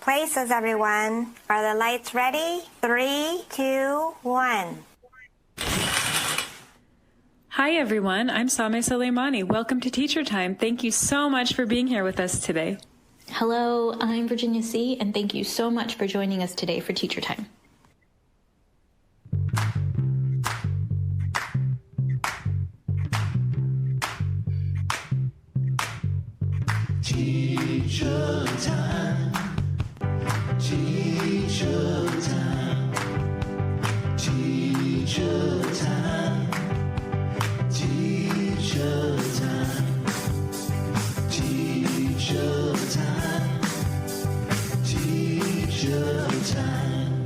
places, everyone. Are the lights ready? 3, 2, 1. Hi, everyone. I'm Sameh Soleimani. Welcome to Teacher Time. Thank you so much for being here with us today. Hello, I'm Virginia C., and thank you so much for joining us today for Teacher Time. Teacher time, teacher time, teacher time, teacher time, teacher time, teacher time.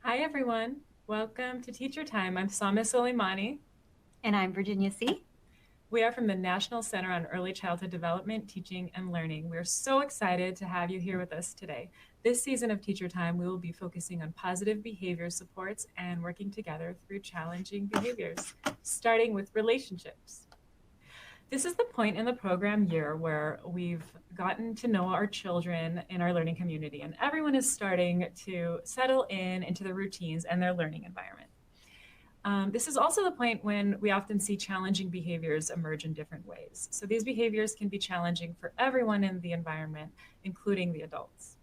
Hi, everyone. Welcome to Teacher Time. I'm Sameh Soleimani. And I'm Virginia C. We are from the National Center on Early Childhood Development, Teaching, and Learning. We're so excited to have you here with us today. This season of Teacher Time, we will be focusing on positive behavior supports and working together through challenging behaviors, starting with relationships. This is the point in the program year where we've gotten to know our children in our learning community, and everyone is starting to settle into the routines and their learning environment. This is also the point when we often see challenging behaviors emerge in different ways. So these behaviors can be challenging for everyone in the environment, including the adults.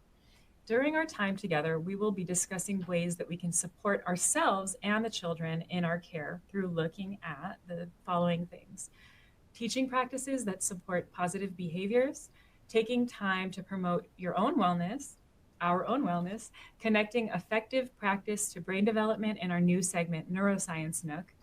During our time together, we will be discussing ways that we can support ourselves and the children in our care through looking at the following things: teaching practices that support positive behaviors, taking time to promote your own wellness, our own wellness, connecting effective practice to brain development in our new segment, Neuroscience Nook,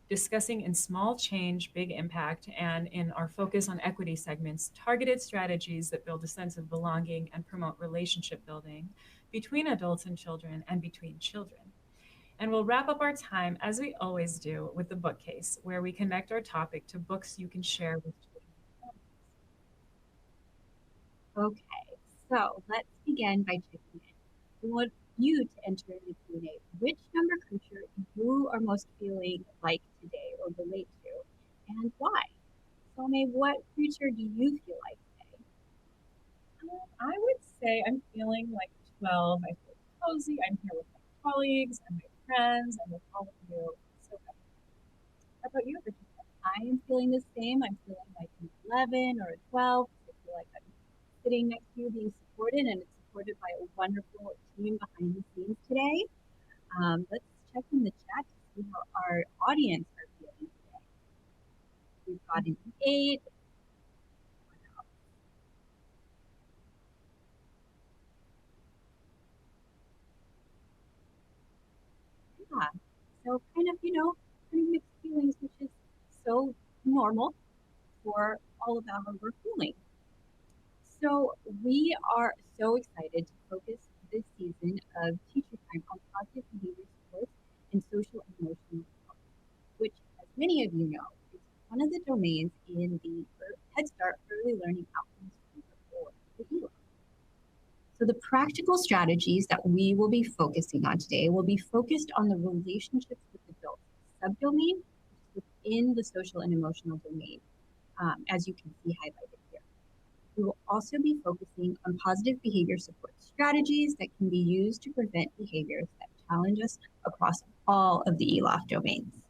discussing in small change, big impact, and in our focus on equity segments, targeted strategies that build a sense of belonging and promote relationship building between adults and children and between children. And we'll wrap up our time, as we always do, with the bookcase, where we connect our topic to books you can share with children. Okay, so let's begin by checking in. We want you to enter in the Q&A which number creature you are most feeling like today or relate to, and why. So, May, what creature do you feel like today? I would say I'm feeling like 12. I feel cozy. I'm here with my colleagues and my friends and with all of you. So good. How about you, Virginia? I am feeling the same. I'm feeling like an 11 or a 12. I feel like I'm sitting next to you being supported, and it's supported by a wonderful team behind the scenes today. Let's check in the chat to see how our audience are feeling today. We've got an 8. Yeah, so kind of, mixed feelings, which is so normal for all of our feeling. So we are so excited to focus this season of Teacher Time on positive behavior supports and social and emotional health, which, as many of you know, is one of the domains in the Head Start Early Learning Outcomes Framework, or the ELA. So the practical strategies that we will be focusing on today will be focused on the relationships with adults, subdomain within the social and emotional domain, as you can see highlighted here. We will also be focusing on positive behavior support strategies that can be used to prevent behaviors that challenge us across all of the ELAF domains.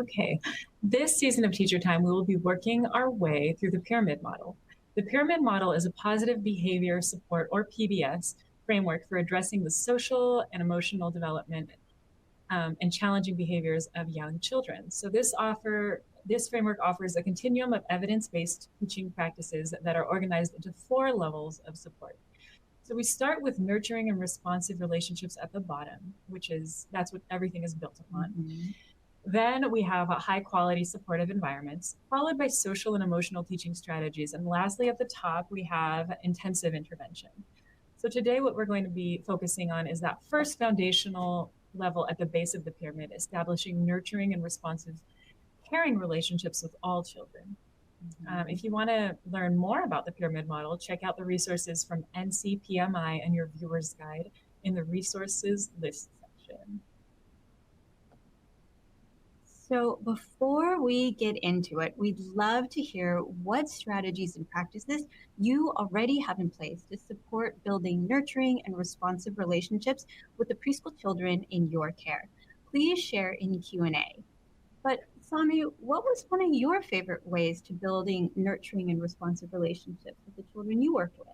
Okay, this season of Teacher Time, we will be working our way through the pyramid model. The pyramid model is a positive behavior support, or PBS, framework for addressing the social and emotional development and challenging behaviors of young children. So this framework offers a continuum of evidence-based teaching practices that are organized into 4 levels of support. So we start with nurturing and responsive relationships at the bottom, that's what everything is built upon. Mm-hmm. Then we have high quality supportive environments, followed by social and emotional teaching strategies. And lastly, at the top, we have intensive intervention. So today, what we're going to be focusing on is that first foundational level at the base of the pyramid, establishing nurturing and responsive caring relationships with all children. Mm-hmm. If you want to learn more about the pyramid model, check out the resources from NCPMI and your viewer's guide in the resources list section. So, before we get into it, we'd love to hear what strategies and practices you already have in place to support building nurturing and responsive relationships with the preschool children in your care. Please share in Q&A. But Sami, what was one of your favorite ways to building nurturing and responsive relationships with the children you worked with?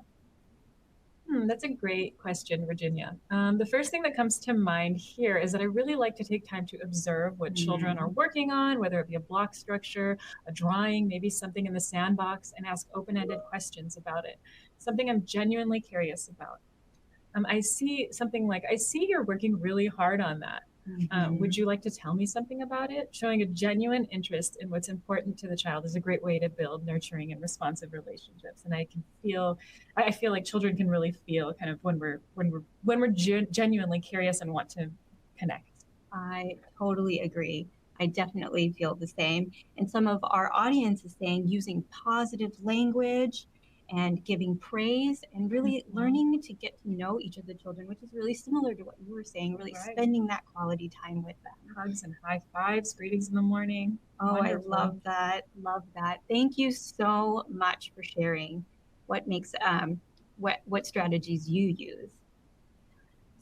That's a great question, Virginia. The first thing that comes to mind here is that I really like to take time to observe what children are working on, whether it be a block structure, a drawing, maybe something in the sandbox, and ask open-ended questions about it, something I'm genuinely curious about. I see something like, I see you're working really hard on that. Would you like to tell me something about it? Showing a genuine interest in what's important to the child is a great way to build nurturing and responsive relationships. And I feel like children can really feel kind of when we're genuinely curious and want to connect. I totally agree. I definitely feel the same. And some of our audience is saying using positive language and giving praise and really learning to get to know each of the children, which is really similar to what you were saying, really spending that quality time with them. Hugs and high fives, greetings in the morning. Oh, Wonderful. I love that. Love that. Thank you so much for sharing what makes what strategies you use.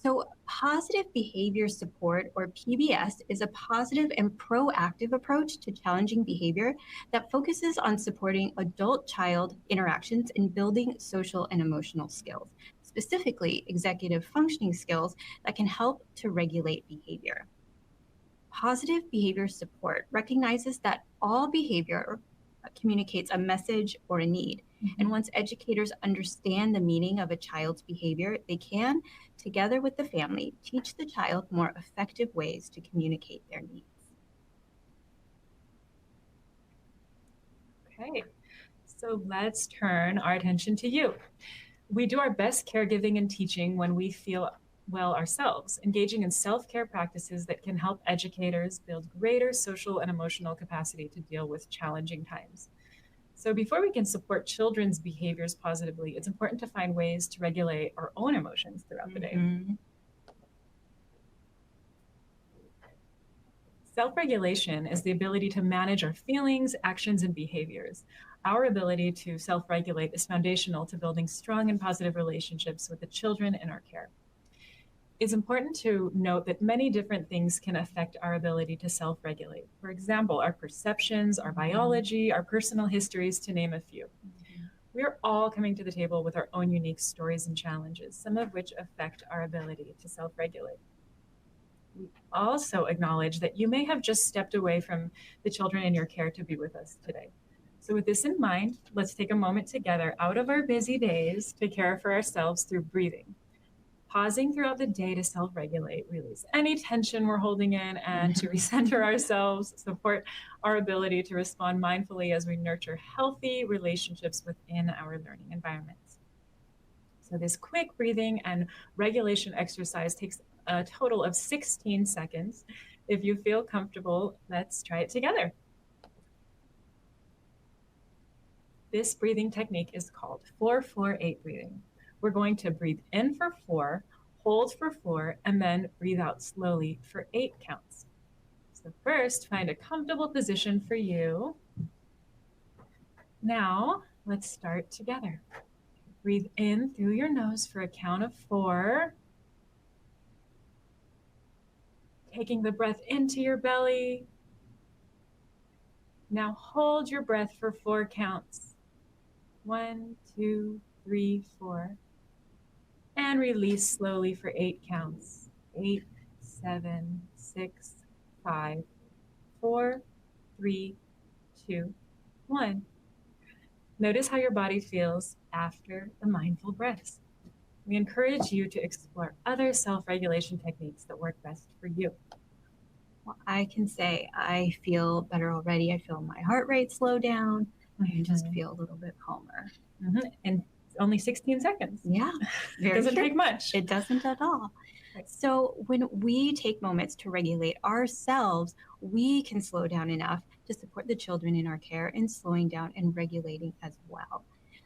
So, positive behavior support, or PBS, is a positive and proactive approach to challenging behavior that focuses on supporting adult-child interactions and building social and emotional skills, specifically executive functioning skills that can help to regulate behavior. Positive behavior support recognizes that all behavior communicates a message or a need. And once educators understand the meaning of a child's behavior, they can, together with the family, teach the child more effective ways to communicate their needs. Okay, so let's turn our attention to you. We do our best caregiving and teaching when we feel well ourselves, engaging in self-care practices that can help educators build greater social and emotional capacity to deal with challenging times. So before we can support children's behaviors positively, it's important to find ways to regulate our own emotions throughout the day. Self-regulation is the ability to manage our feelings, actions, and behaviors. Our ability to self-regulate is foundational to building strong and positive relationships with the children in our care. It's important to note that many different things can affect our ability to self-regulate. For example, our perceptions, our biology, our personal histories, to name a few. We're all coming to the table with our own unique stories and challenges, some of which affect our ability to self-regulate. We also acknowledge that you may have just stepped away from the children in your care to be with us today. So with this in mind, let's take a moment together out of our busy days to care for ourselves through breathing. Pausing throughout the day to self-regulate, release any tension we're holding in, and to recenter ourselves, support our ability to respond mindfully as we nurture healthy relationships within our learning environments. So this quick breathing and regulation exercise takes a total of 16 seconds. If you feel comfortable, let's try it together. This breathing technique is called 4-4-8 breathing. We're going to breathe in for 4, hold for 4, and then breathe out slowly for 8 counts. So first, find a comfortable position for you. Now, let's start together. Breathe in through your nose for a count of 4. Taking the breath into your belly. Now hold your breath for 4 counts. 1, 2, 3, 4. And release slowly for 8 counts. 8, 7, 6, 5, 4, 3, 2, 1. Notice how your body feels after the mindful breaths. We encourage you to explore other self-regulation techniques that work best for you. Well, I can say I feel better already. I feel my heart rate slow down. I just feel a little bit calmer. And only 16 seconds. Yeah, It doesn't take much. It doesn't at all. So when we take moments to regulate ourselves, we can slow down enough to support the children in our care in slowing down and regulating as well.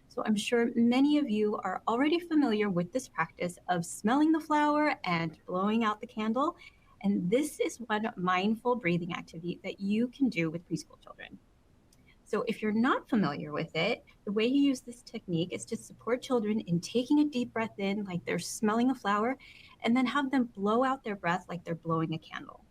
So I'm sure many of you are already familiar with this practice of smelling the flower and blowing out the candle. And this is one mindful breathing activity that you can do with preschool children. So if you're not familiar with it, the way you use this technique is to support children in taking a deep breath in like they're smelling a flower, and then have them blow out their breath like they're blowing a candle.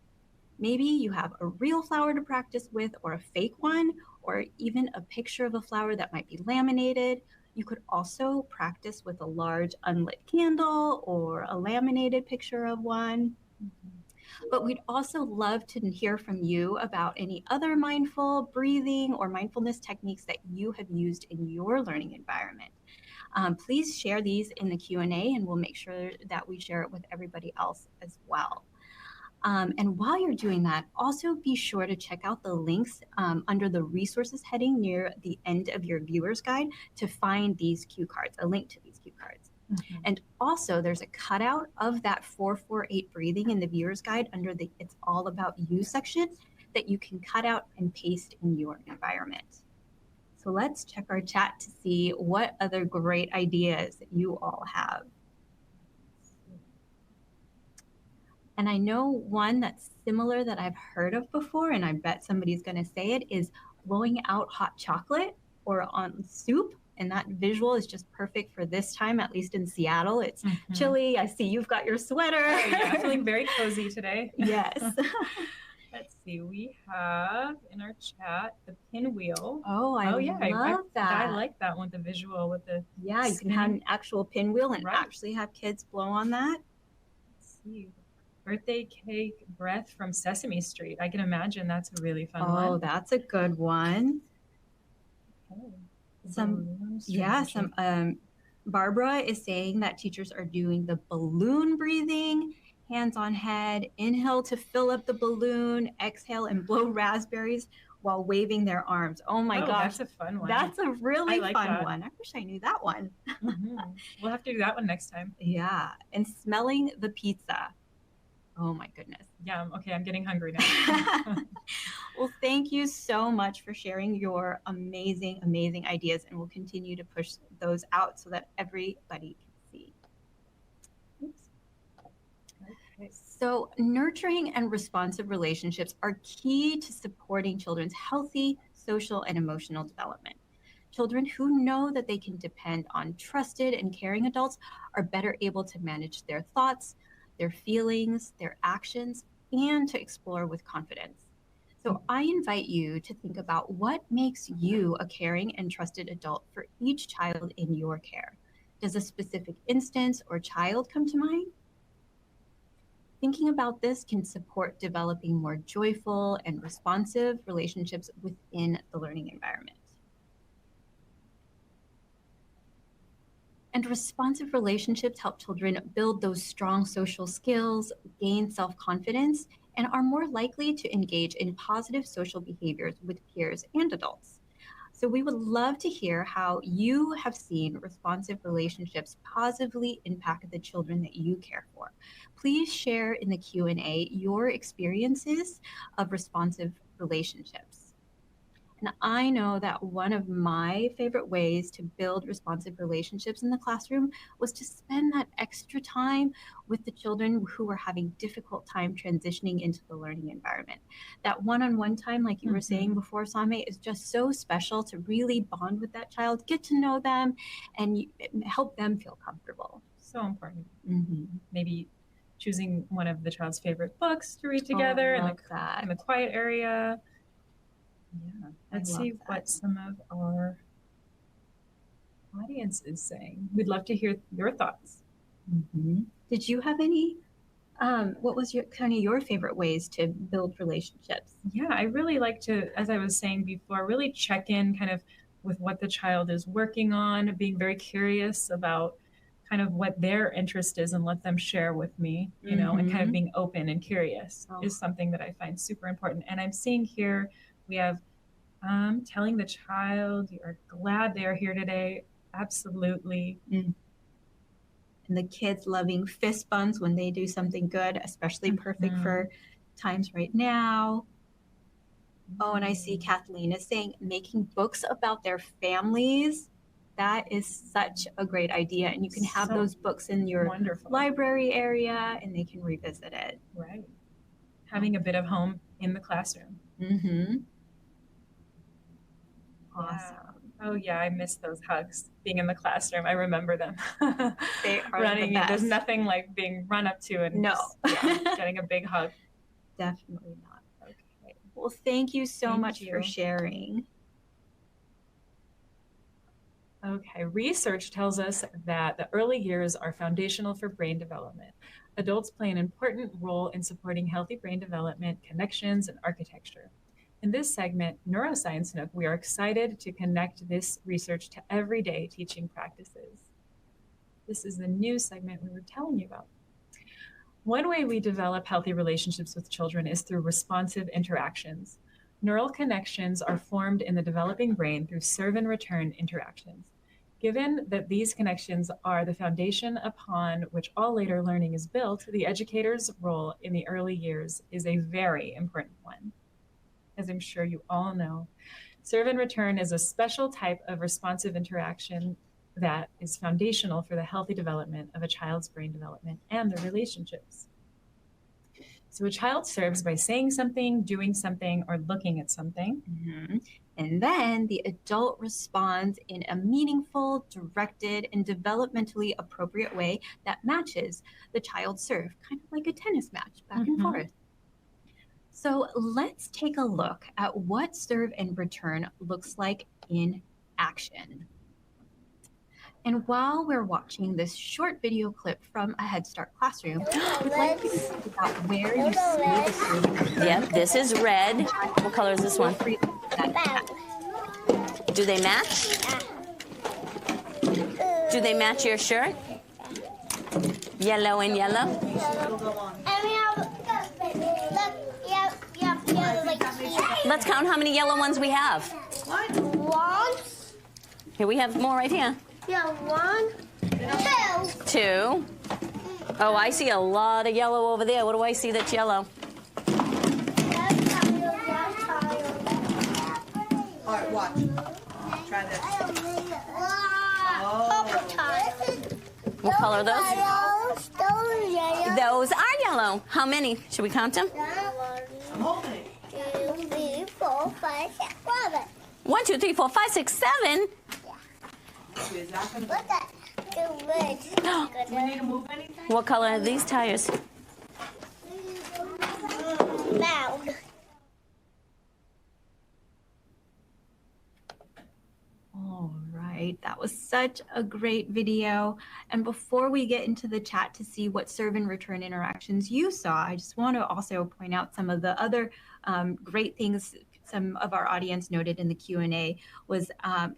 Maybe you have a real flower to practice with, or a fake one, or even a picture of a flower that might be laminated. You could also practice with a large unlit candle or a laminated picture of one. But we'd also love to hear from you about any other mindful breathing or mindfulness techniques that you have used in your learning environment. Please share these in the Q&A, and we'll make sure that we share it with everybody else as well. And while you're doing that, also be sure to check out the links under the resources heading near the end of your viewer's guide to find these cue cards, a link to these cue cards. Mm-hmm. And also there's a cutout of that 448 breathing in the viewer's guide under the It's All About You section that you can cut out and paste in your environment. So let's check our chat to see what other great ideas you all have. And I know one that's similar that I've heard of before, and I bet somebody's going to say it, is blowing out hot chocolate or on soup. And that visual is just perfect for this time, at least in Seattle. It's chilly. I see you've got your sweater. Oh, yeah, feeling very cozy today. Yes. Let's see. We have in our chat the pinwheel. Oh, I love that. I like that one, the visual with the Yeah, you can have an actual pinwheel and actually have kids blow on that. Let's see. Birthday cake breath from Sesame Street. I can imagine that's a really fun one. Oh, that's a good one. Okay. Barbara is saying that teachers are doing the balloon breathing, hands on head, inhale to fill up the balloon, exhale and blow raspberries while waving their arms. Oh my gosh. That's a fun one. That's a really fun one. I wish I knew that one. We'll have to do that one next time. Yeah. And smelling the pizza. Oh my goodness. Yeah. Okay. I'm getting hungry now. Well, thank you so much for sharing your amazing, amazing ideas, and we'll continue to push those out so that everybody can see. Oops. Okay. So nurturing and responsive relationships are key to supporting children's healthy social and emotional development. Children who know that they can depend on trusted and caring adults are better able to manage their thoughts, their feelings, their actions, and to explore with confidence. So I invite you to think about what makes you a caring and trusted adult for each child in your care. Does a specific instance or child come to mind? Thinking about this can support developing more joyful and responsive relationships within the learning environment. And responsive relationships help children build those strong social skills, gain self-confidence, and are more likely to engage in positive social behaviors with peers and adults. So we would love to hear how you have seen responsive relationships positively impact the children that you care for. Please share in the Q&A your experiences of responsive relationships. And I know that one of my favorite ways to build responsive relationships in the classroom was to spend that extra time with the children who were having difficult time transitioning into the learning environment. That one-on-one time, like you were saying before, Same, is just so special to really bond with that child, get to know them, and help them feel comfortable. So important. Maybe choosing one of the child's favorite books to read together in the quiet area. Yeah, let's see what some of our audience is saying. We'd love to hear your thoughts. Did you have any, what was your favorite ways to build relationships? Yeah, I really like to, as I was saying before, really check in kind of with what the child is working on, being very curious about kind of what their interest is and let them share with me, you know, and kind of being open and curious is something that I find super important. And I'm seeing here, we have telling the child you're glad they're here today. Absolutely. And the kids loving fist bumps when they do something good, especially perfect for times right now. Oh, and I see Kathleen is saying making books about their families. That is such a great idea. And you can have those books in your library area and they can revisit it. Right. having a bit of home in the classroom. Mm-hmm. Yeah. Awesome. Oh yeah, I miss those hugs. Being in the classroom, I remember them. They are Running the in. There's best. nothing like being run up to and No. getting a big hug. Definitely not. Okay. Well, thank you so Thank much for you. sharing. Okay, research tells us that the early years are foundational for brain development. Adults play an important role in supporting healthy brain development, connections, and architecture. In this segment, Neuroscience Nook, we are excited to connect this research to everyday teaching practices. This is the new segment we were telling you about. One way we develop healthy relationships with children is through responsive interactions. Neural connections are formed in the developing brain through serve and return interactions. Given that these connections are the foundation upon which all later learning is built, the educator's role in the early years is a very important one. As I'm sure you all know, serve and return is a special type of responsive interaction that is foundational for the healthy development of a child's brain development and their relationships. So a child serves by saying something, doing something, or looking at something. Mm-hmm. And then the adult responds in a meaningful, directed, and developmentally appropriate way that matches the child's serve, kind of like a tennis match, back and Mhm. forth. So let's take a look at what serve and return looks like in action. And while we're watching this short video clip from a Head Start classroom, we'd like you to think about where you see the serve and return. Yep, this is red. What color is this one? Feel free to put that in chat. Do they match? Do they match your shirt? Yellow and yellow? Let's count how many yellow ones we have. One. Here we have more right here. Yeah, one, two. Two. Oh, I see a lot of yellow over there. What do I see that's yellow? All right, watch. Try this. Purple tile. What color are those? Those yellow. Those are yellow. How many? Should we count them? I'm holding it. 2, 3, 4, 5, 6, 7. 1, 2, 3, 4, 5, 6, 7. Is that gonna Look at the red. Do we need to move anything? What color are these tires? Loud. All right, that was such a great video. And before we get into the chat to see what serve and return interactions you saw, I just want to also point out some of the other great things some of our audience noted in the Q&A was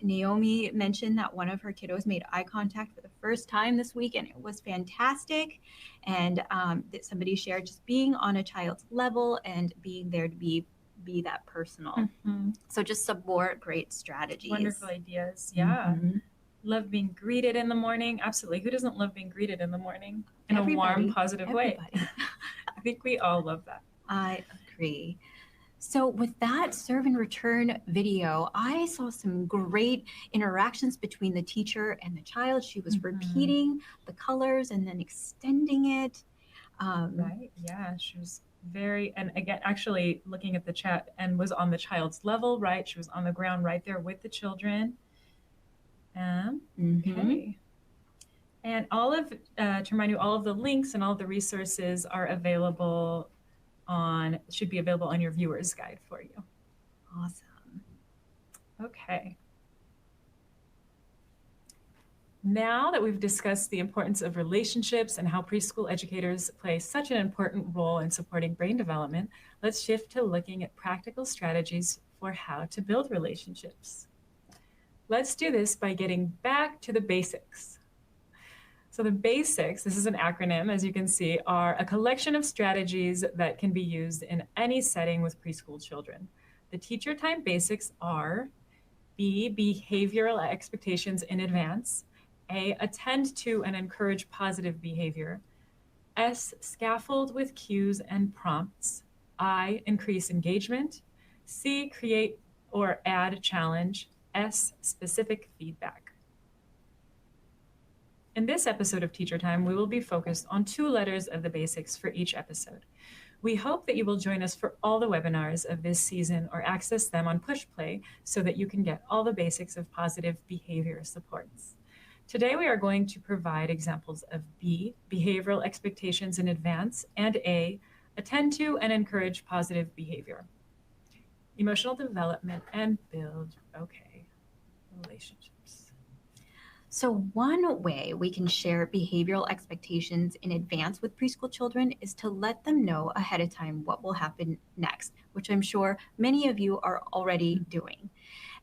Naomi mentioned that one of her kiddos made eye contact for the first time this week, and it was fantastic. And that somebody shared just being on a child's level and being there to be that personal. Mm-hmm. So just some more great strategies. Wonderful ideas. Yeah. Mhm. Love being greeted in the morning. Absolutely. Who doesn't love being greeted in the morning in a Everybody. warm, positive way? Everybody. I think we all love that. I agree. So with that serve and return video, I saw some great interactions between the teacher and the child. She was repeating the colors and then extending it. Right. Yeah. She was very, and again, actually looking at the chat and was on the child's level, right? She was on the ground right there with the children. Okay. And all of, to remind you, all of the links and all of the resources are available should be available on your viewer's guide for you. Awesome. Okay. Now that we've discussed the importance of relationships and how preschool educators play such an important role in supporting brain development, let's shift to looking at practical strategies for how to build relationships. Let's do this by getting back to the basics. So the basics, this is an acronym, as you can see, are a collection of strategies that can be used in any setting with preschool children. The teacher time basics are B, behavioral expectations in advance, A, attend to and encourage positive behavior, S, scaffold with cues and prompts, I, increase engagement, C, create or add challenge, S, specific feedback. In this episode of Teacher Time, we will be focused on 2 letters of the basics for each episode. We hope that you will join us for all the webinars of this season or access them on PushPlay so that you can get all the basics of positive behavior supports. Today, we are going to provide examples of B, behavioral expectations in advance, and A, attend to and encourage positive behavior. Emotional development and build, okay, relationships. So one way we can share behavioral expectations in advance with preschool children is to let them know ahead of time what will happen next, which I'm sure many of you are already doing.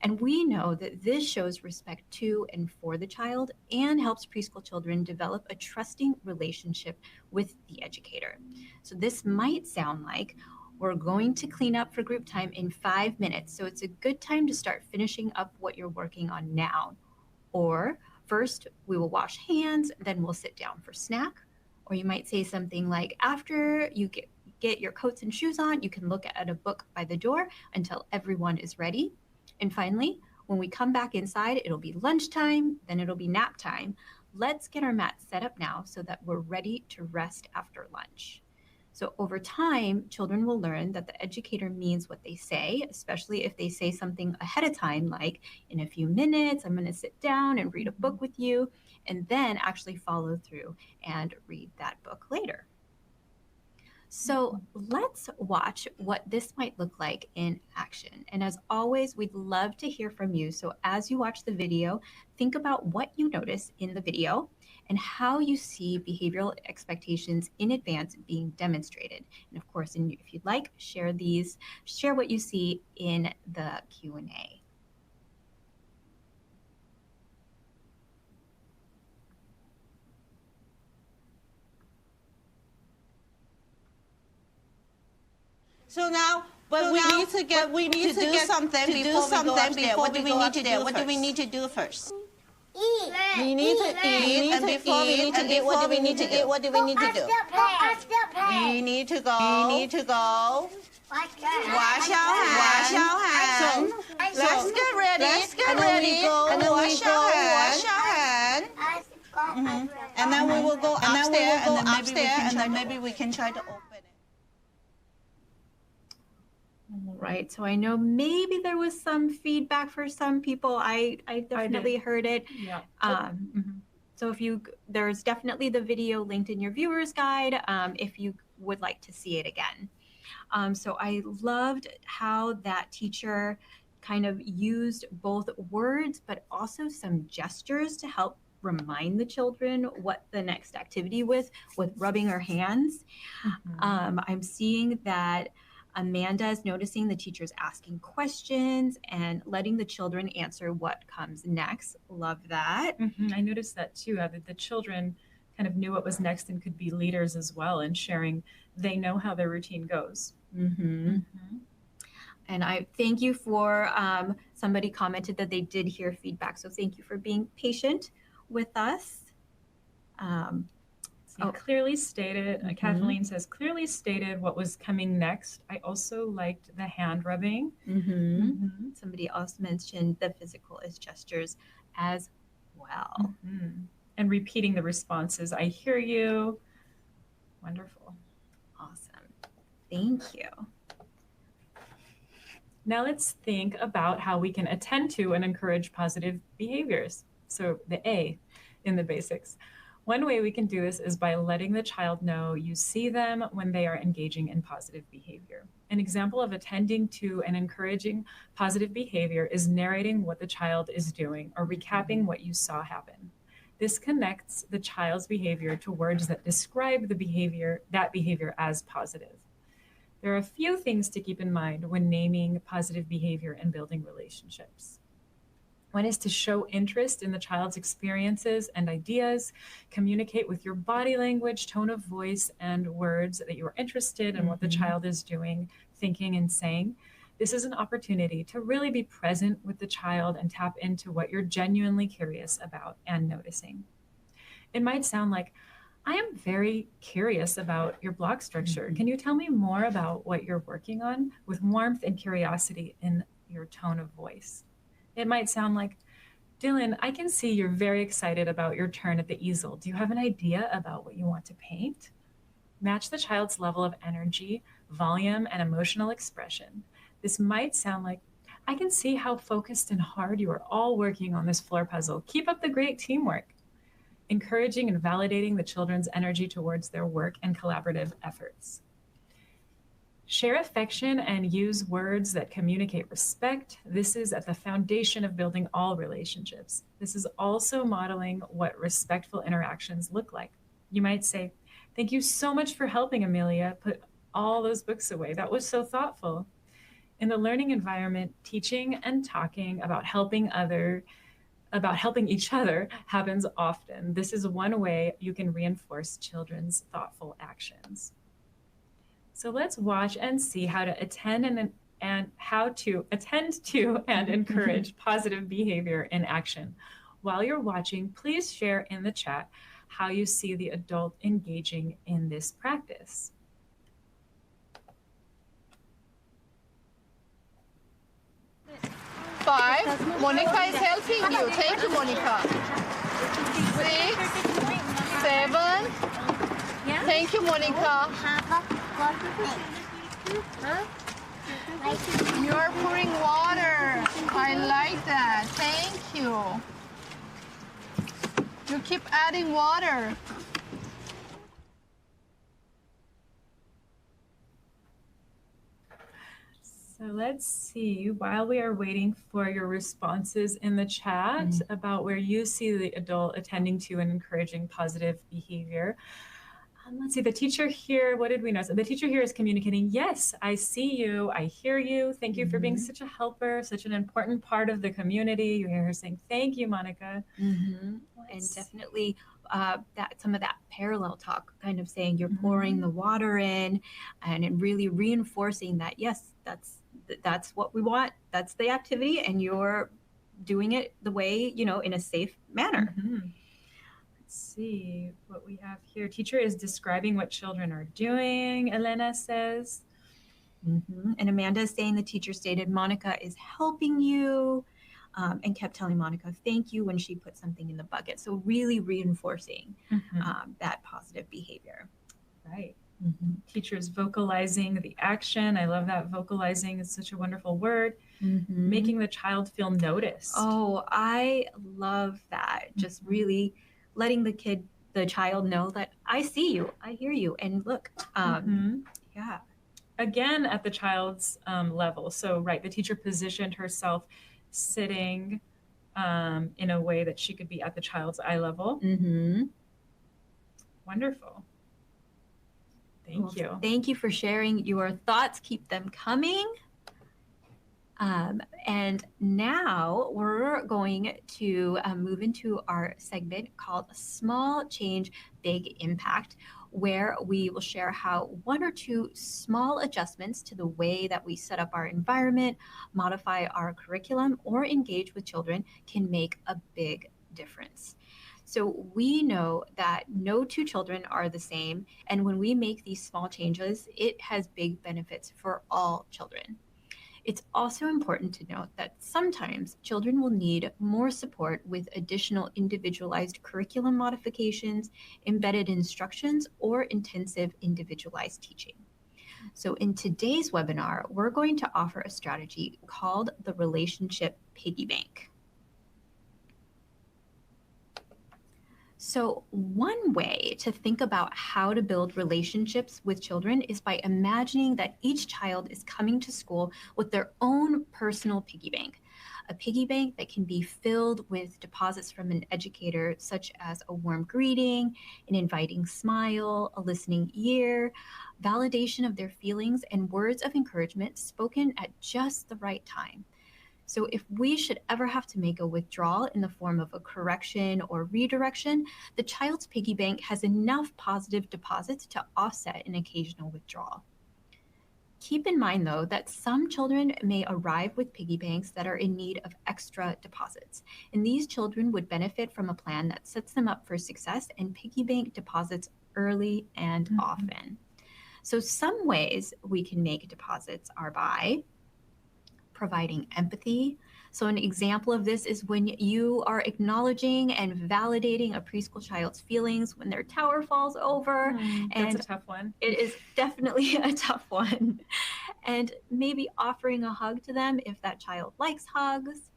And we know that this shows respect to and for the child and helps preschool children develop a trusting relationship with the educator. So this might sound like, we're going to clean up for group time in 5 minutes, so it's a good time to start finishing up what you're working on now. Or first, we will wash hands, then we'll sit down for snack. Or you might say something like, after you get your coats and shoes on, you can look at a book by the door until everyone is ready. And finally, when we come back inside, it'll be lunchtime, then it'll be nap time. Let's get our mats set up now so that we're ready to rest after lunch. So over time, children will learn that the educator means what they say, especially if they say something ahead of time, like, in a few minutes, I'm going to sit down and read a book with you, and then actually follow through and read that book later. So let's watch what this might look like in action. And as always, we'd love to hear from you. So as you watch the video, think about what you notice in the video and how you see behavioral expectations in advance being demonstrated. And of course, if you'd like, share what you see in the Q&A. So now, we need to do something before we go upstairs. What do we need to do first? Eat. We need to eat, and before we need to eat, what do we need to do? What do we need to do? We need to go. Wash our hands. Let's get ready. And then we go wash our hands. And then we will go upstairs, and then maybe we can try to open it. All right, so I know maybe there was some feedback for some people. I definitely heard it. Yeah. So there's definitely the video linked in your viewer's guide if you would like to see it again. So I loved how that teacher kind of used both words, but also some gestures to help remind the children what the next activity with rubbing her hands. I'm seeing that Amanda is noticing the teachers asking questions and letting the children answer what comes next. Love that. I noticed that too, that the children kind of knew what was next and could be leaders as well and sharing. They know how their routine goes. And I thank you for, somebody commented that they did hear feedback. So thank you for being patient with us. Clearly stated, Kathleen says, clearly stated what was coming next. I also liked the hand rubbing. Somebody else mentioned the physical as gestures as well. And repeating the responses. I hear you. Wonderful. Awesome. Thank you. Now let's think about how we can attend to and encourage positive behaviors. So the A in the basics. One way we can do this is by letting the child know you see them when they are engaging in positive behavior. An example of attending to and encouraging positive behavior is narrating what the child is doing or recapping what you saw happen. This connects the child's behavior to words that describe that behavior as positive. There are a few things to keep in mind when naming positive behavior and building relationships. One is to show interest in the child's experiences and ideas, communicate with your body language, tone of voice, and words that you are interested in what the child is doing, thinking, and saying. This is an opportunity to really be present with the child and tap into what you're genuinely curious about and noticing. It might sound like, I am very curious about your block structure. Can you tell me more about what you're working on, with warmth and curiosity in your tone of voice? It might sound like, Dylan, I can see you're very excited about your turn at the easel. Do you have an idea about what you want to paint? Match the child's level of energy volume, and emotional expression. This might sound like, I can see how focused and hard you are all working on this floor puzzle. Keep up the great teamwork. Encouraging and validating the children's energy towards their work and collaborative efforts. Share affection and use words that communicate respect. This is at the foundation of building all relationships. This is also modeling what respectful interactions look like. You might say, "Thank you so much for helping, Amelia, put all those books away. That was so thoughtful." In the learning environment, teaching and talking about helping each other happens often. This is one way you can reinforce children's thoughtful actions. So let's watch and see how to attend to and encourage positive behavior in action. While you're watching, please share in the chat how you see the adult engaging in this practice. Five. Monica is helping you. Thank you, Monica. 6, 7. Thank you, Monica. You're pouring water. I like that. Thank you. You keep adding water. So let's see, while we are waiting for your responses in the chat about where you see the adult attending to and encouraging positive behavior. Let's see, the teacher here, what did we know? So the teacher here is communicating, yes, I see you, I hear you. Thank you for being such a helper, such an important part of the community. You hear her saying, thank you, Monica. And definitely that some of that parallel talk, kind of saying you're pouring the water in and really reinforcing that, yes, that's what we want. That's the activity, and you're doing it the way, in a safe manner. Let's see what we have here. Teacher is describing what children are doing, Elena says. And Amanda is saying the teacher stated Monica is helping you, and kept telling Monica thank you when she put something in the bucket. So really reinforcing that positive behavior. Right. Teachers vocalizing the action. I love that. Vocalizing is such a wonderful word. Making the child feel noticed. Oh, I love that. Just really letting the child know that I see you, I hear you, and look. Yeah. Again, at the child's level. So, right, the teacher positioned herself sitting in a way that she could be at the child's eye level. Wonderful. Thank you. Thank you for sharing your thoughts. Keep them coming. And now we're going to move into our segment called Small Change, Big Impact, where we will share how 1 or 2 small adjustments to the way that we set up our environment, modify our curriculum, or engage with children can make a big difference. So we know that no 2 children are the same, and when we make these small changes, it has big benefits for all children. It's also important to note that sometimes children will need more support with additional individualized curriculum modifications, embedded instructions, or intensive individualized teaching. So in today's webinar, we're going to offer a strategy called the Relationship Piggy Bank. So one way to think about how to build relationships with children is by imagining that each child is coming to school with their own personal piggy bank, a piggy bank that can be filled with deposits from an educator, such as a warm greeting, an inviting smile, a listening ear, validation of their feelings, and words of encouragement spoken at just the right time. So if we should ever have to make a withdrawal in the form of a correction or redirection, the child's piggy bank has enough positive deposits to offset an occasional withdrawal. Keep in mind, though, that some children may arrive with piggy banks that are in need of extra deposits, and these children would benefit from a plan that sets them up for success and piggy bank deposits early and often. So some ways we can make deposits are by providing empathy. So an example of this is when you are acknowledging and validating a preschool child's feelings when their tower falls over. That's a tough one. It is definitely a tough one. And maybe offering a hug to them if that child likes hugs.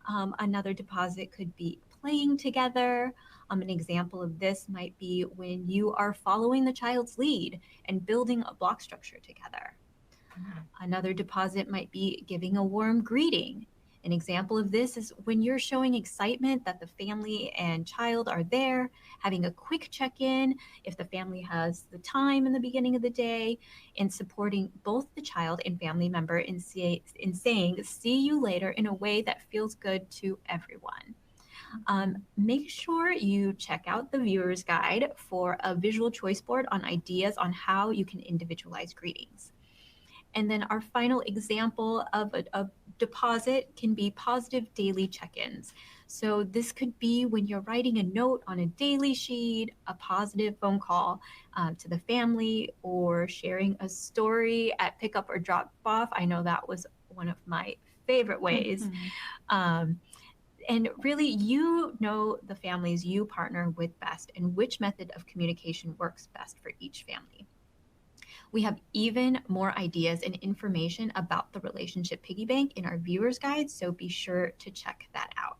Another deposit could be playing together. An example of this might be when you are following the child's lead and building a block structure together. Another deposit might be giving a warm greeting. An example of this is when you're showing excitement that the family and child are there, having a quick check-in if the family has the time in the beginning of the day, and supporting both the child and family member in saying, see you later in a way that feels good to everyone. Make sure you check out the viewer's guide for a visual choice board on ideas on how you can individualize greetings. And then our final example of a deposit can be positive daily check-ins. So this could be when you're writing a note on a daily sheet, a positive phone call to the family, or sharing a story at pickup or drop off. I know that was one of my favorite ways. And really, you know the families you partner with best and which method of communication works best for each family. We have even more ideas and information about the Relationship Piggy Bank in our viewer's guide, so be sure to check that out.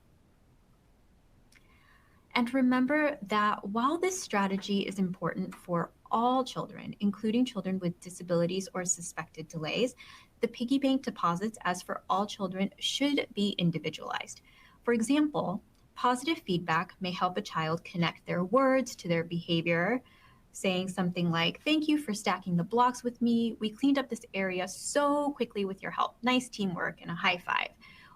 And remember that while this strategy is important for all children, including children with disabilities or suspected delays, the piggy bank deposits, as for all children, should be individualized. For example, positive feedback may help a child connect their words to their behavior, saying something like, thank you for stacking the blocks with me. We cleaned up this area so quickly with your help. Nice teamwork, and a high five.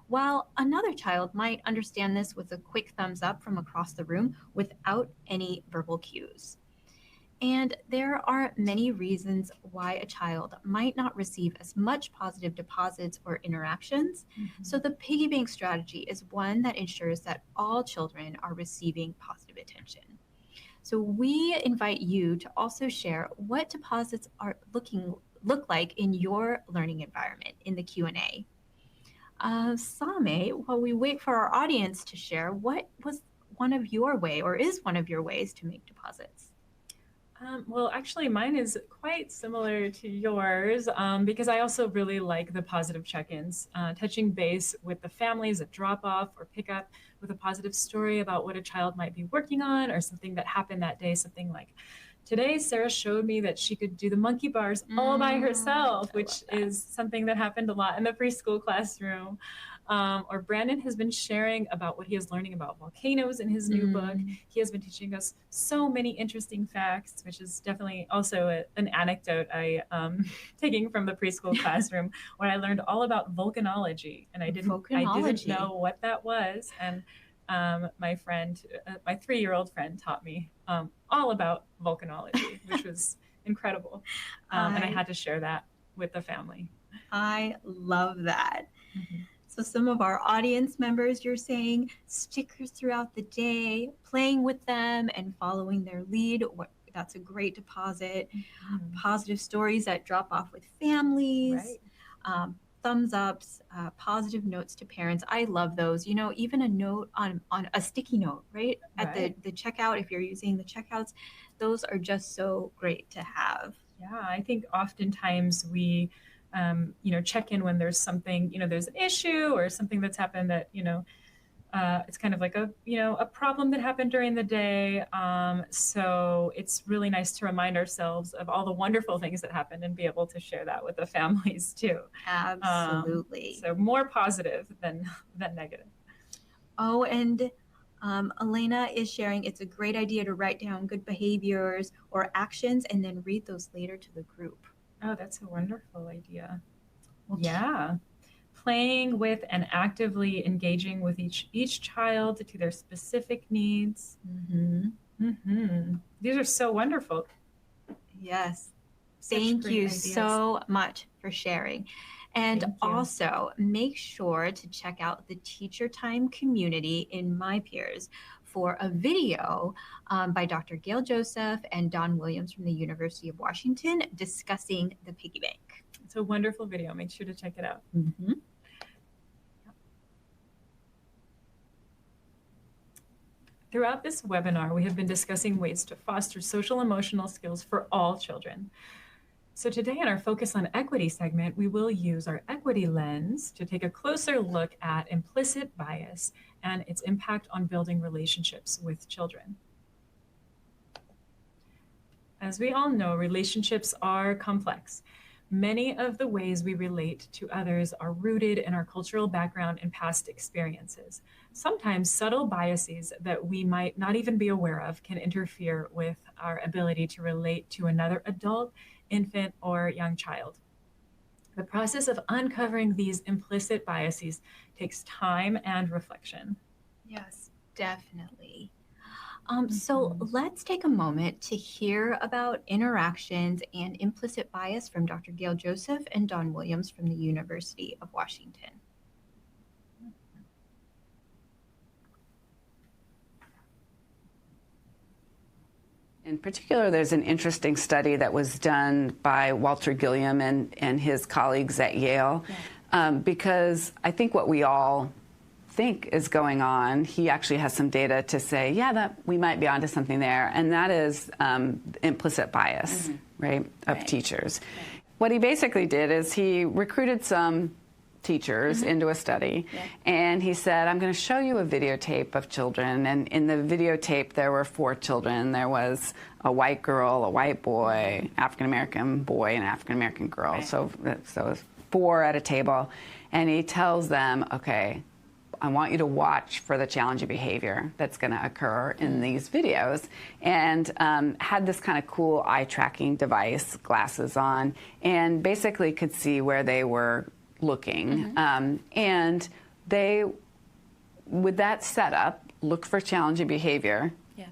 While another child might understand this with a quick thumbs up from across the room without any verbal cues. And there are many reasons why a child might not receive as much positive deposits or interactions. So the piggy bank strategy is one that ensures that all children are receiving positive attention. So we invite you to also share what deposits are look like in your learning environment in the Q&A. Same, while we wait for our audience to share, what was one of your way or is one of your ways to make deposits? Well, actually, mine is quite similar to yours because I also really like the positive check-ins, touching base with the families at drop-off or pick-up with a positive story about what a child might be working on or something that happened that day, something like, today, Sarah showed me that she could do the monkey bars all by herself, which is something that happened a lot in the preschool classroom. Or Brandon has been sharing about what he is learning about volcanoes in his new book. He has been teaching us so many interesting facts, which is definitely also an anecdote I taking from the preschool classroom, where I learned all about volcanology, and I didn't know what that was. And my friend, my 3-year-old friend, taught me all about volcanology, which was incredible. And I had to share that with the family. I love that. So some of our audience members, you're saying stickers throughout the day, playing with them and following their lead. That's a great deposit. Positive stories that drop off with families. Thumbs ups, positive notes to parents. I love those. You know, even a note on a sticky note, right? At the checkout, if you're using the checkouts, those are just so great to have. Yeah, I think oftentimes we check in when there's something, there's an issue or something that's happened that, it's kind of like a problem that happened during the day. So it's really nice to remind ourselves of all the wonderful things that happened and be able to share that with the families too. Absolutely. So more positive than negative. Oh, and Elena is sharing, it's a great idea to write down good behaviors or actions and then read those later to the group. Oh, that's a wonderful idea. Yeah. Playing with and actively engaging with each child to their specific needs. These are so wonderful. Yes. Thank you so much for sharing. And also make sure to check out the Teacher Time community in My Peers for a video by Dr. Gail Joseph and Don Williams from the University of Washington discussing the piggy bank. It's a wonderful video. Make sure to check it out. Throughout this webinar, we have been discussing ways to foster social emotional skills for all children. So today in our Focus on Equity segment, we will use our equity lens to take a closer look at implicit bias and its impact on building relationships with children. As we all know, relationships are complex. Many of the ways we relate to others are rooted in our cultural background and past experiences. Sometimes subtle biases that we might not even be aware of can interfere with our ability to relate to another adult, infant, or young child. The process of uncovering these implicit biases takes time and reflection. Yes, definitely. So let's take a moment to hear about interactions and implicit bias from Dr. Gail Joseph and Don Williams from the University of Washington. In particular, there's an interesting study that was done by Walter Gilliam and his colleagues at Yale, because I think what we all think is going on, he actually has some data to say, yeah, that we might be onto something there, and that is implicit bias, right, of teachers. What he basically did is he recruited some teachers into a study, and he said, I'm going to show you a videotape of children, and in the videotape there were 4 children. There was a white girl, a white boy, African-American boy, and an African-American girl. So it's 4 at a table, and he tells them, okay, I want you to watch for the challenging behavior that's going to occur in these videos, and had this kind of cool eye tracking device, glasses on, and basically could see where they were looking. And they, with that setup, looked for challenging behavior. Yeah.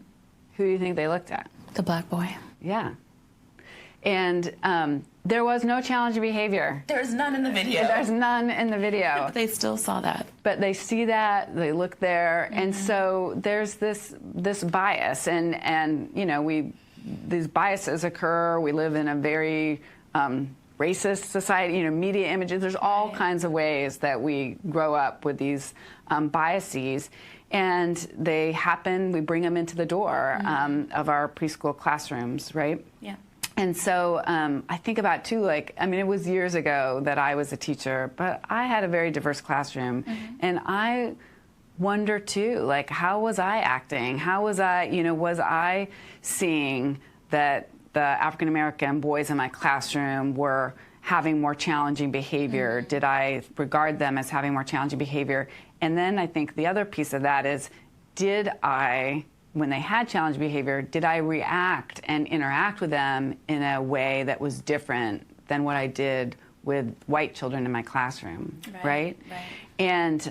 Who do you think they looked at? The black boy. Yeah. And there was no challenging behavior. There's none in the video. There's none in the video. They still saw that. But they see that, they look there, and so there's this bias, and you know, these biases occur. We live in a very racist society, you know, media images. There's all kinds of ways that we grow up with these biases, and they happen. We bring them into the door of our preschool classrooms, right? Yeah. And so I think about, too, like, I mean, it was years ago that I was a teacher, but I had a very diverse classroom. And I wonder, too, like, how was I acting? How was I, you know, was I seeing that the African-American boys in my classroom were having more challenging behavior? Did I regard them as having more challenging behavior? And then I think the other piece of that is, did I, when they had challenging behavior, did I react and interact with them in a way that was different than what I did with white children in my classroom, right? And,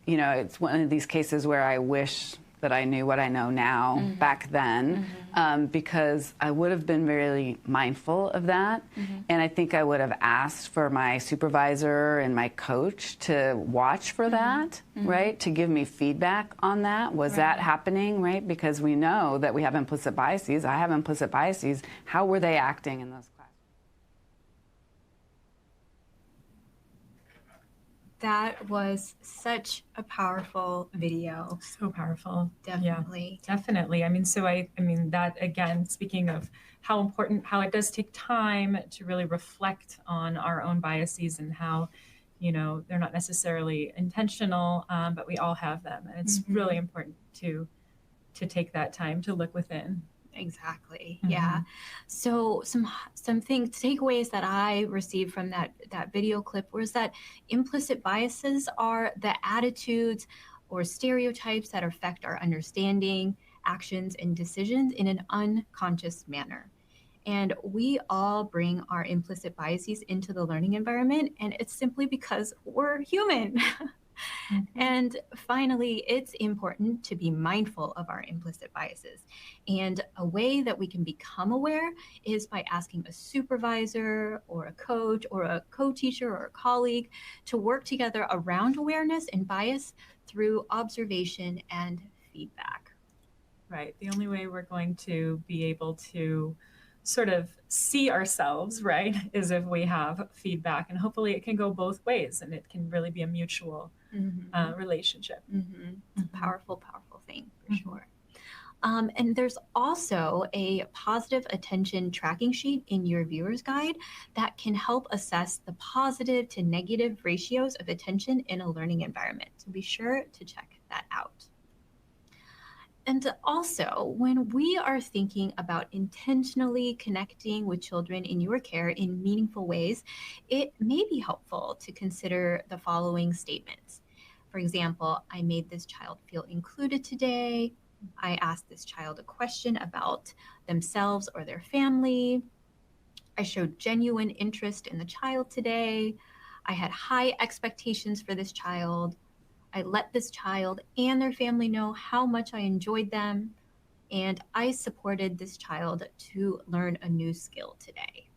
you know, it's one of these cases where I wish that I knew what I know now back then, because I would have been really mindful of that. And I think I would have asked for my supervisor and my coach to watch for that, right? To give me feedback on that. Was that happening, right? Because we know that we have implicit biases. I have implicit biases. How were they acting in those classes? That was such a powerful video. So powerful. Definitely. Yeah, definitely. I mean, so I mean, that again, speaking of how important, how it does take time to really reflect on our own biases and how, you know, they're not necessarily intentional, but we all have them. And it's really important to take that time to look within. Exactly. Yeah. So some takeaways that I received from that video clip was that implicit biases are the attitudes or stereotypes that affect our understanding, actions, and decisions in an unconscious manner. And we all bring our implicit biases into the learning environment, and it's simply because we're human. And finally, it's important to be mindful of our implicit biases. And a way that we can become aware is by asking a supervisor or a coach or a co-teacher or a colleague to work together around awareness and bias through observation and feedback. Right. The only way we're going to be able to sort of see ourselves, right, is if we have feedback. And hopefully it can go both ways and it can really be a mutual relationship. It's a powerful, powerful thing. for sure. And there's also a positive attention tracking sheet in your viewer's guide that can help assess the positive to negative ratios of attention in a learning environment. So be sure to check that out. And also, when we are thinking about intentionally connecting with children in your care in meaningful ways, it may be helpful to consider the following statements. For example, I made this child feel included today. I asked this child a question about themselves or their family. I showed genuine interest in the child today. I had high expectations for this child. I let this child and their family know how much I enjoyed them. And I supported this child to learn a new skill today.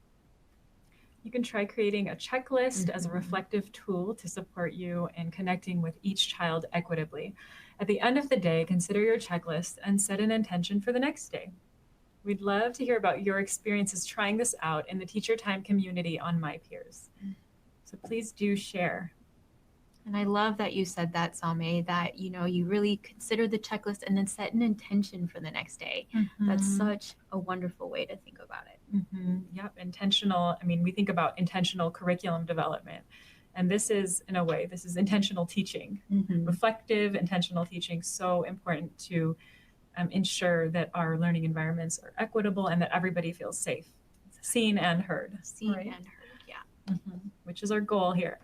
You can try creating a checklist as a reflective tool to support you in connecting with each child equitably. At the end of the day, consider your checklist and set an intention for the next day. We'd love to hear about your experiences trying this out in the Teacher Time community on My Peers. So please do share. And I love that you said that, Same, that, you really consider the checklist and then set an intention for the next day. That's such a wonderful way to think about it. Yep, intentional. I mean, we think about intentional curriculum development. And this is, in a way, this is intentional teaching, reflective, intentional teaching, so important to ensure that our learning environments are equitable and that everybody feels safe, seen and heard. And heard, yeah. Which is our goal here.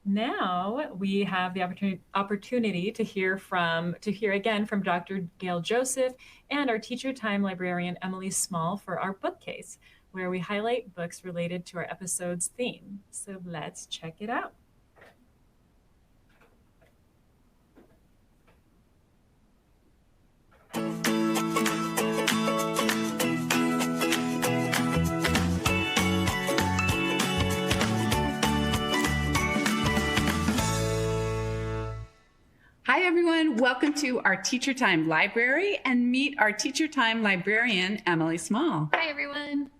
Now we have the opportunity to hear again from Dr. Gail Joseph and our Teacher Time librarian, Emily Small, for our bookcase, where we highlight books related to our episode's theme. So let's check it out. Hi, everyone. Welcome to our Teacher Time Library, and meet our Teacher Time librarian, Emily Small. Hi, everyone.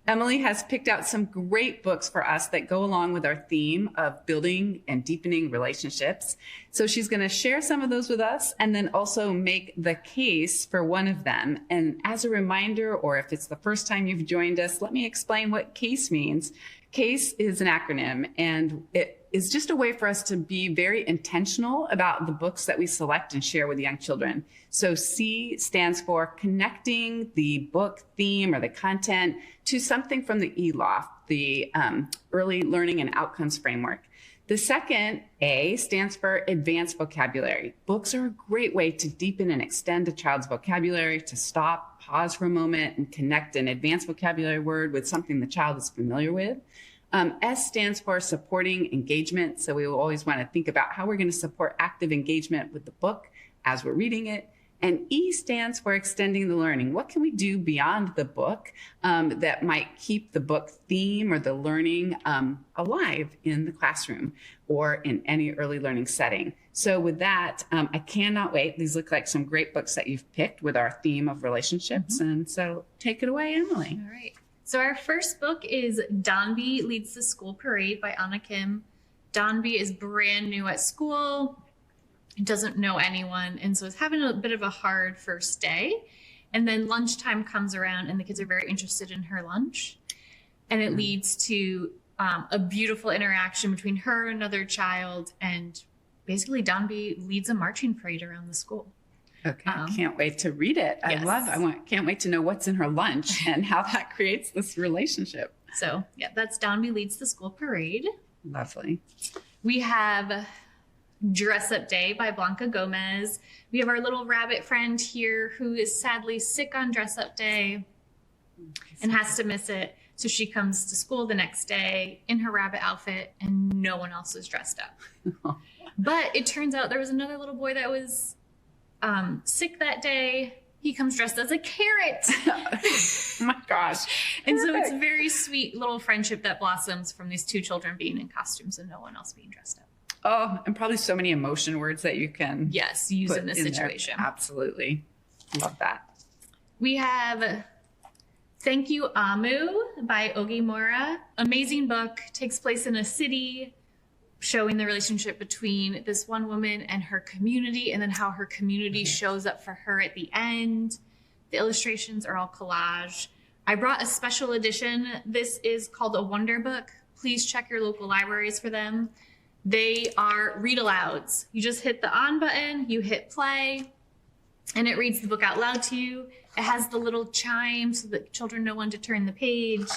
Emily has picked out some great books for us that go along with our theme of building and deepening relationships. So she's going to share some of those with us and then also make the case for one of them. And as a reminder, or if it's the first time you've joined us, let me explain what CASE means. CASE is an acronym, and it is just a way for us to be very intentional about the books that we select and share with young children. So C stands for connecting the book theme or the content to something from the ELOF, the Early Learning and Outcomes Framework. The second, A, stands for advanced vocabulary. Books are a great way to deepen and extend a child's vocabulary, to stop, pause for a moment, and connect an advanced vocabulary word with something the child is familiar with. S stands for supporting engagement. So we will always want to think about how we're going to support active engagement with the book as we're reading it. And E stands for extending the learning. What can we do beyond the book that might keep the book theme or the learning alive in the classroom or in any early learning setting? So with that, I cannot wait. These look like some great books that you've picked with our theme of relationships. And so take it away, Emily. All right. So our first book is Donby Leads the School Parade by Anna Kim. Donby is brand new at school, doesn't know anyone, and so is having a bit of a hard first day. And then lunchtime comes around and the kids are very interested in her lunch. And it leads to a beautiful interaction between her and another child. And basically Donby leads a marching parade around the school. Okay, can't wait to read it. Yes. Can't wait to know what's in her lunch and how that creates this relationship. So yeah, that's Donby Leads the School Parade. Lovely. We have Dress Up Day by Blanca Gomez. We have our little rabbit friend here who is sadly sick on Dress Up Day and has to miss it. So she comes to school the next day in her rabbit outfit and no one else is dressed up. But it turns out there was another little boy that was sick that day. He comes dressed as a carrot. Oh my gosh. And so it's a very sweet little friendship that blossoms from these two children being in costumes and no one else being dressed up. Oh, and probably so many emotion words that you can use in this situation. Absolutely. Love that. We have Thank You Amu by Ogi Mora. Amazing book. Takes place in a city. showing the relationship between this one woman and her community, and then how her community shows up for her at the end. The illustrations are all collage. I brought a special edition. This is called a Wonder Book. Please check your local libraries for them. They are read alouds. You just hit the on button, you hit play, and it reads the book out loud to you. It has the little chime so that children know when to turn the page.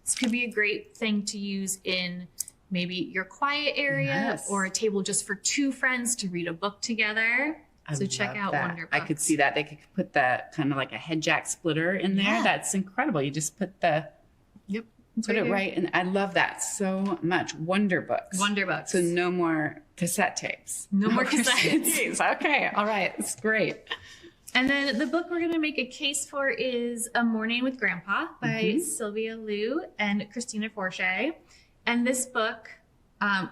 This could be a great thing to use in maybe your quiet area, or a table just for two friends to read a book together. So check out Wonder Books. I could see that. They could put that kind of like a head jack splitter in there. Yeah. That's incredible. You just put it right. And I love that so much. Wonder Books. Wonder Books. So no more cassette tapes. No more cassette tapes. Okay. All right. It's great. And then the book we're going to make a case for is A Morning with Grandpa by Sylvia Liu and Christina Forche. And this book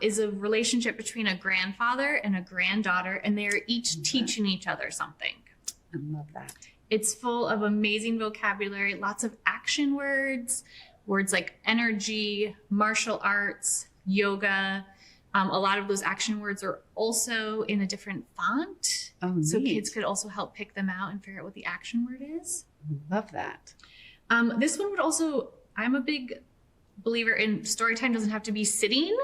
is a relationship between a grandfather and a granddaughter, and they are each teaching each other something. I love that. It's full of amazing vocabulary, lots of action words like energy, martial arts, yoga. A lot of those action words are also in a different font. Oh, so neat. kids could also help pick them out and figure out what the action word is. Love that. This one would also, I'm a big believer in story time doesn't have to be sitting.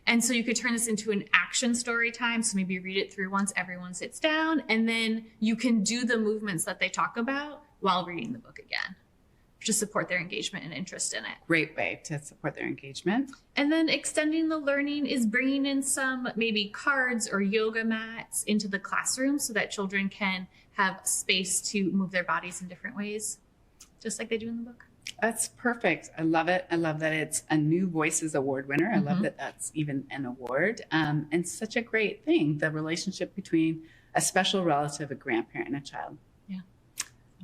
And so you could turn this into an action story time. So maybe read it through once, everyone sits down, and then you can do the movements that they talk about while reading the book again to support their engagement and interest in it. Great way to support their engagement. And then extending the learning is bringing in some maybe cards or yoga mats into the classroom so that children can have space to move their bodies in different ways, just like they do in the book. That's perfect. I love it. I love that it's a New Voices Award winner. I love that that's even an award. And such a great thing, the relationship between a special relative, a grandparent, and a child. Yeah.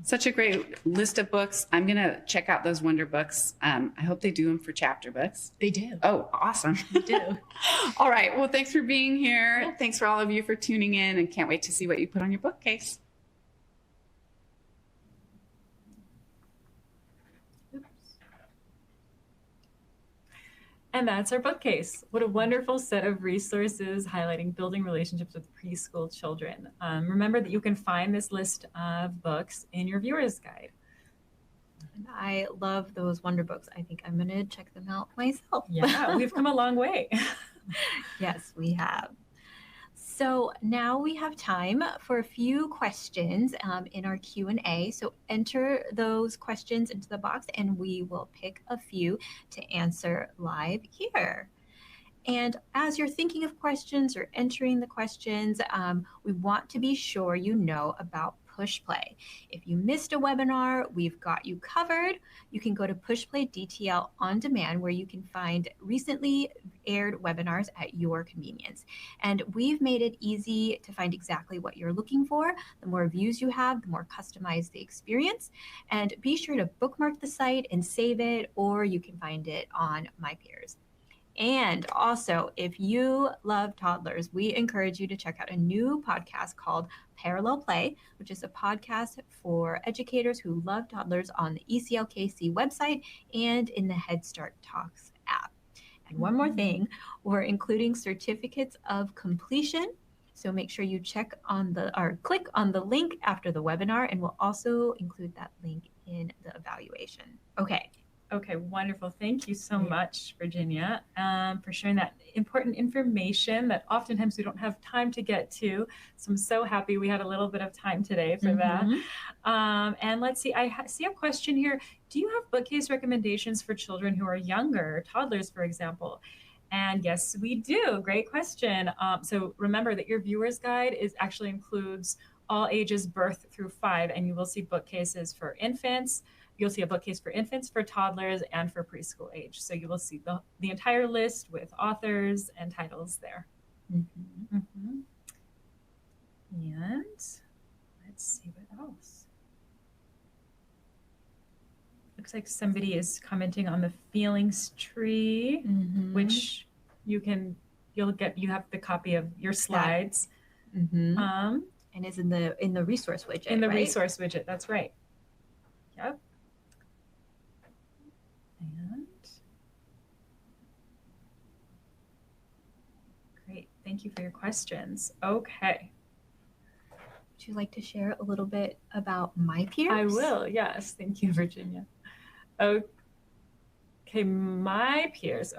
Such a great list of books. I'm going to check out those Wonder Books. I hope they do them for chapter books. They do. Oh, awesome. They do. All right. Well, thanks for being here. Thanks for all of you for tuning in, and can't wait to see what you put on your bookcase. And that's our bookcase. What a wonderful set of resources highlighting building relationships with preschool children. Remember that you can find this list of books in your viewer's guide. And I love those Wonder Books. I think I'm going to check them out myself. Yeah, we've come a long way. Yes, we have. So now we have time for a few questions in our Q&A. So enter those questions into the box and we will pick a few to answer live here. And as you're thinking of questions or entering the questions, we want to be sure you know about Push Play. If you missed a webinar, we've got you covered. You can go to Push Play DTL On Demand, where you can find recently aired webinars at your convenience. And we've made it easy to find exactly what you're looking for. The more views you have, the more customized the experience. And be sure to bookmark the site and save it, or you can find it on My Peers. And also, if you love toddlers, we encourage you to check out a new podcast called Parallel Play, which is a podcast for educators who love toddlers on the ECLKC website and in the Head Start Talks app. And one more thing, we're including certificates of completion. So make sure you click on the link after the webinar, and we'll also include that link in the evaluation. Okay, wonderful. Thank you so much, Virginia, for sharing that important information that oftentimes we don't have time to get to. So I'm so happy we had a little bit of time today for that. And let's see, I see a question here. Do you have bookcase recommendations for children who are younger, toddlers, for example? And yes, we do. Great question. So remember that your viewer's guide actually includes all ages birth through 5, and you will see bookcases for infants. You'll see a bookcase for infants, for toddlers, and for preschool age. So you will see the entire list with authors and titles there. And let's see what else. Looks like somebody is commenting on the feelings tree, which you have the copy of your slides. And is in the resource widget. In the resource widget, that's right. Yep. And Great. Thank you for your questions. Okay. Would you like to share a little bit about My Peers? I will. Yes. Thank you, Virginia. Okay. My Peers.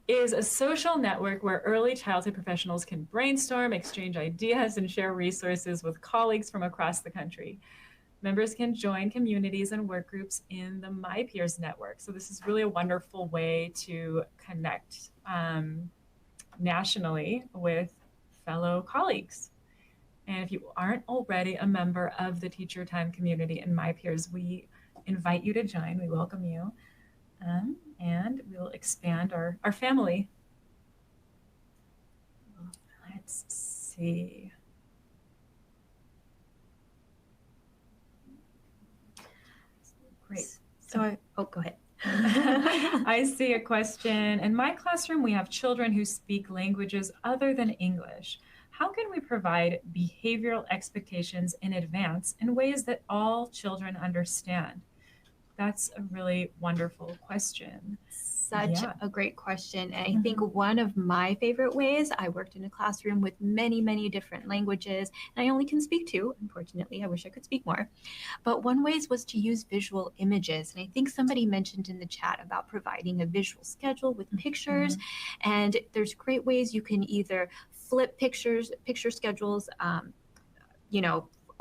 Is a social network where early childhood professionals can brainstorm, exchange ideas, and share resources with colleagues from across the country. Members can join communities and work groups in the My Peers network. So this is really a wonderful way to connect nationally with fellow colleagues. And if you aren't already a member of the Teacher Time community in My Peers, we invite you to join. We welcome you. And we'll expand our family. Let's see. Great. So, go ahead. I see a question. In my classroom, we have children who speak languages other than English. How can we provide behavioral expectations in advance in ways that all children understand? That's a really wonderful question. Such a great question. And I think one of my favorite ways, I worked in a classroom with many, many different languages, and I only can speak two. Unfortunately, I wish I could speak more. But one way was to use visual images. And I think somebody mentioned in the chat about providing a visual schedule with pictures. And there's great ways you can either flip picture schedules,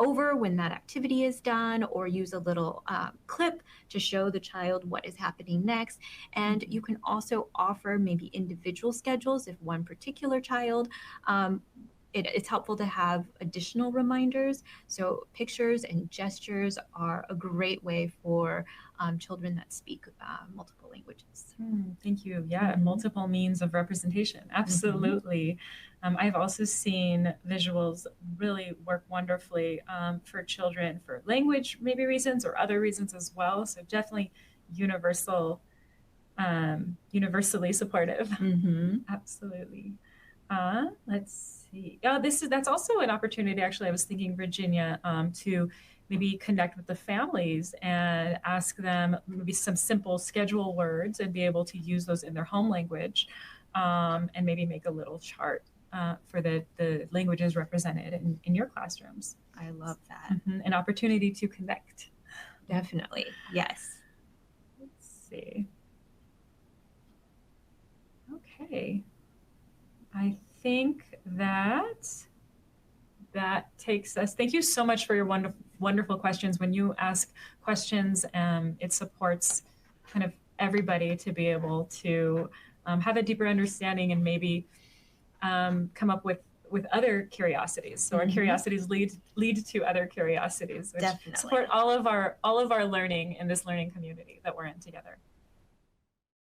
over when that activity is done, or use a little clip to show the child what is happening next. And you can also offer maybe individual schedules if one particular child, it's helpful to have additional reminders. So pictures and gestures are a great way for children that speak multiple languages. Thank you. Yeah, multiple means of representation. Absolutely. I've also seen visuals really work wonderfully for children for language maybe reasons or other reasons as well. So definitely universally supportive. Absolutely. Let's see. That's also an opportunity. Actually, I was thinking, Virginia, to maybe connect with the families and ask them maybe some simple schedule words and be able to use those in their home language, and maybe make a little chart for the languages represented in your classrooms. I love that. An opportunity to connect. Definitely. Yes. Let's see. Okay. I think that takes us. Thank you so much for your wonderful questions. When you ask questions, it supports kind of everybody to be able to have a deeper understanding and maybe come up with other curiosities. So our curiosities lead to other curiosities, which support all of our learning in this learning community that we're in together.